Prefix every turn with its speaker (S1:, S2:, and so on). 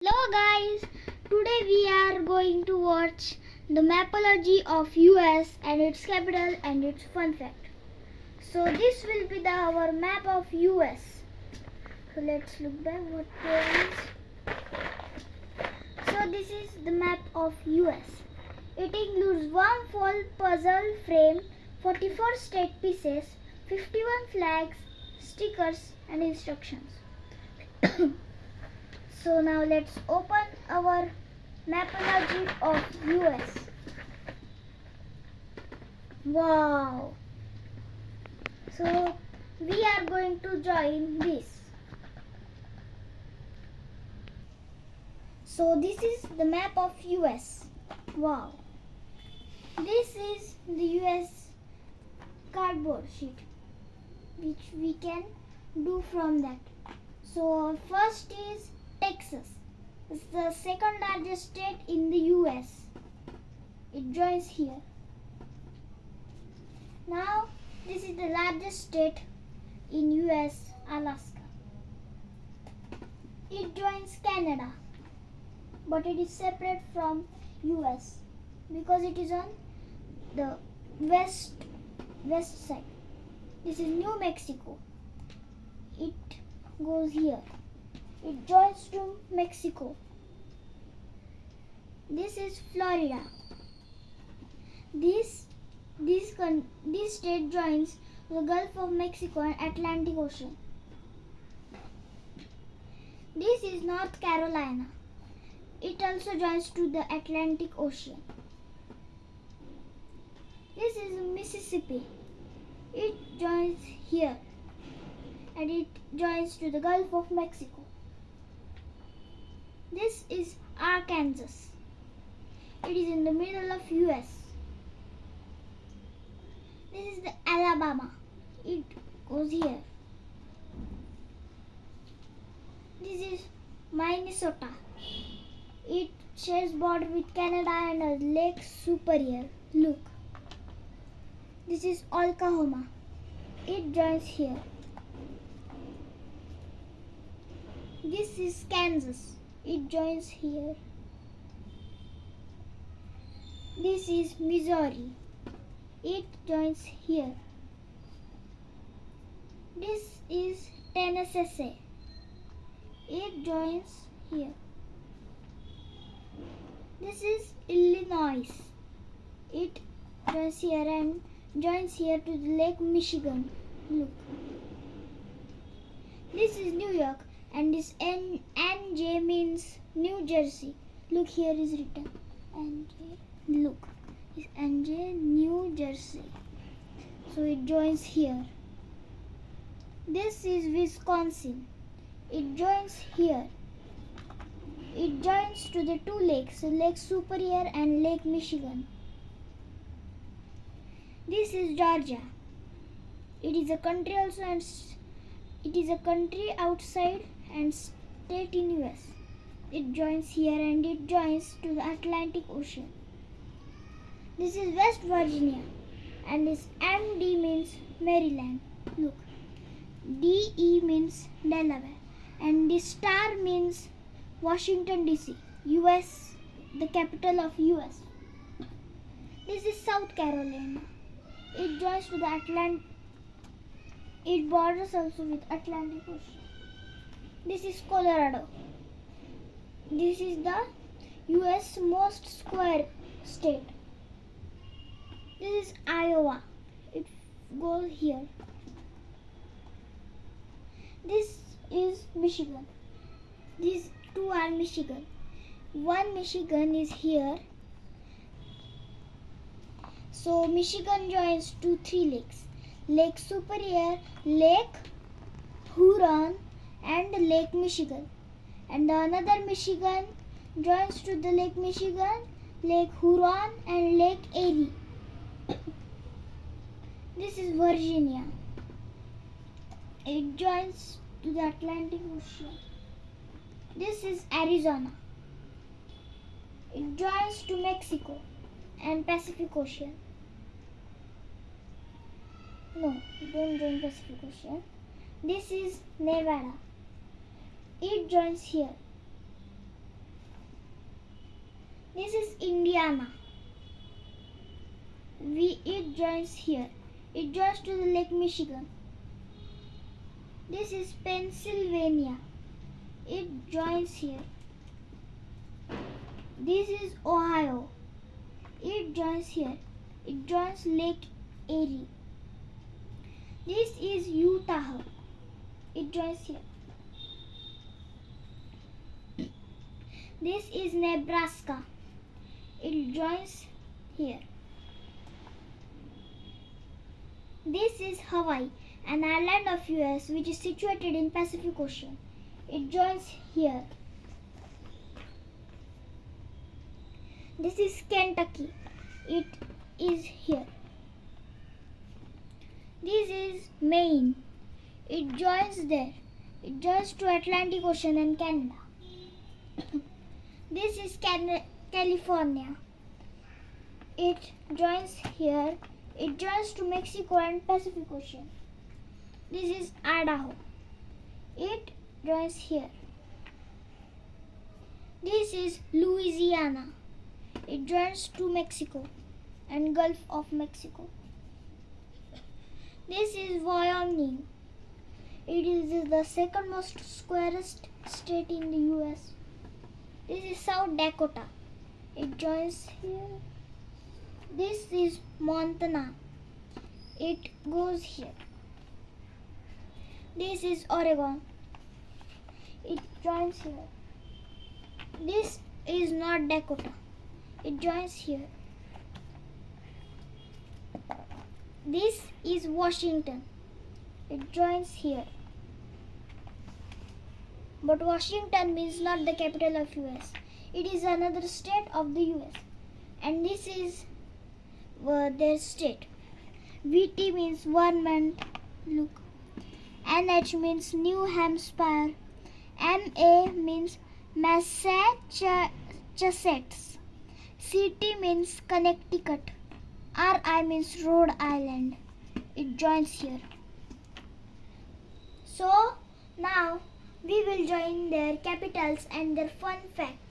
S1: Hello guys, today we are going to watch the mapology of US and its capital and its fun fact. So this will be our map of US. So let's look back what there is. So this is the map of US. It includes one full puzzle frame, 44 state pieces, 51 flags, stickers and instructions. So now let's open our mapology of US. Wow! So we are going to join this. So this is the map of US. Wow! This is the US cardboard sheet which we can do from that. So first is Texas. It's the second largest state in the US. It joins here. Now this is the largest state in US, Alaska. It joins Canada, but it is separate from US because it is on the west side. This is New Mexico. It goes here. It joins to Mexico. This is Florida. This state joins the Gulf of Mexico and Atlantic Ocean. This is North Carolina. It also joins to the Atlantic Ocean. This is Mississippi. It joins here and it joins to the Gulf of Mexico. This is Arkansas. It is in the middle of US. This is the Alabama. It goes here. This is Minnesota. It shares border with Canada and a Lake Superior. Look. This is Oklahoma. It joins here. This is Kansas. It joins here. This is Missouri. It joins here. This is Tennessee. It joins here. This is Illinois. It joins here and joins here to the Lake Michigan. Look. This is New York and this NJ means New Jersey. Look, here is written NJ. Look, it's NJ New Jersey. So it joins here. This is Wisconsin. It joins here. It joins to the two lakes, Lake Superior and Lake Michigan. This is Georgia. It is a country also and it is a country outside and state in US. It joins here and it joins to the Atlantic Ocean. This is West Virginia and this MD means Maryland. Look, DE means Delaware and this star means Washington DC, US, the capital of US. This is South Carolina. It joins to the Atlantic. It borders also with Atlantic Ocean. This is Colorado. This is the US most square state. This is Iowa. It goes here. This is Michigan. These two are Michigan. One Michigan is here. So Michigan joins to three lakes. Lake Superior, Lake Huron and Lake Michigan. And the another Michigan joins to the Lake Michigan, Lake Huron and Lake Erie. This is Virginia. It joins to the Atlantic Ocean. This is Arizona. It joins to Mexico and Pacific Ocean. No, don't join Pacific Ocean. This is Nevada. It joins here. This is Indiana. It joins here. It joins to the Lake Michigan. This is Pennsylvania. It joins here. This is Ohio. It joins here. It joins Lake Erie. This is Utah. It joins here. This is Nebraska. It joins here. This is Hawaii, an island of US which is situated in Pacific Ocean. It joins here. This is Kentucky. It is here. This is Maine. It joins there. It joins to Atlantic Ocean and Canada. This is California. It joins here. It joins to Mexico and Pacific Ocean. This is Idaho. It joins here. This is Louisiana. It joins to Mexico and Gulf of Mexico. This is Wyoming. It is the second most squarest state in the US. This is South Dakota. It joins here. This is Montana. It goes here. This is Oregon. It joins here. This is North Dakota. It joins here. This is Washington. It joins here. But Washington means not the capital of US. It is another state of the US. And this is their state. VT means Vermont. Look. NH means New Hampshire. MA means Massachusetts. CT means Connecticut. RI means Rhode Island. It joins here. So now we will join their capitals and their fun facts.